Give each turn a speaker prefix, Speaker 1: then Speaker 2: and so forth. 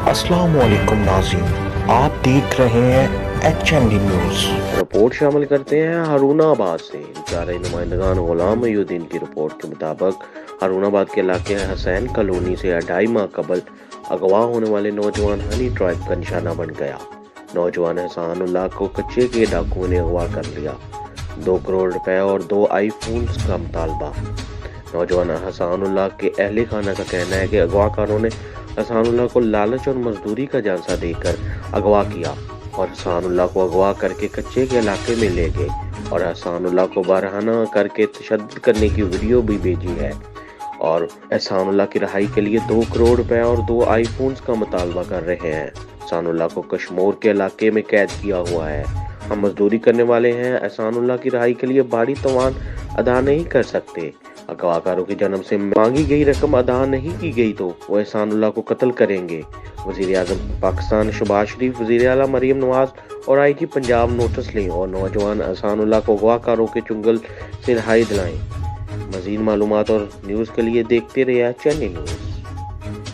Speaker 1: अस्सलाम वालेकुम नाज़रीन, आप देख रहे हैं HND न्यूज़।
Speaker 2: रिपोर्ट शामिल करते हैं हारूनाबाद से। चारे नुमाइंदगान गुलाम मोहिउद्दीन की रिपोर्ट के मुताबिक हारूनाबाद के इलाके हसैन कॉलोनी से 2.5 माह कबल अगवा होने वाले नौजवान हनी ट्राइब का निशाना बन गया। नौजवान एहसानुल्लाह को कच्चे के डाकुओं ने अगवा कर लिया। 2 करोड़ रुपए और 2 आईफोन्स का मुतालबा। नौजवान एहसानुल्लाह के अहले खाना का कहना है कि अगवाकारों ने एहसानुल्लाह को लालच और मजदूरी का झांसा देकर अगवा किया और एहसानुल्लाह को अगवा करके कच्चे के इलाके में ले गए और एहसानुल्लाह को बरहना करके तशद्दुद करने की वीडियो भी भेजी है और एहसानुल्लाह की रिहाई के लिए 2 करोड़ रुपए और 2 आईफोन्स का मुतालबा कर रहे हैं। एहसानुल्लाह को कश्मीर के इलाके में कैद किया हुआ है। हम मजदूरी करने वाले हैं, एहसानुल्लाह की रिहाई के लिए भारी तवान अदा नहीं कर सकते। अगवाकारों के जन्म से मांगी गई रकम अदा नहीं की गई तो वो एहसानुल्लाह को कत्ल करेंगे। वज़ीर आज़म पाकिस्तान शहबाज शरीफ, वज़ीर आला मरीम नवाज और IG पंजाब नोटिस लें और नौजवान एहसानुल्लाह को अगवाकारों के चुंगल से रिहाई दिलाएं। मज़ीद मालूमात और न्यूज़ के लिए देखते रहिए HND न्यूज़।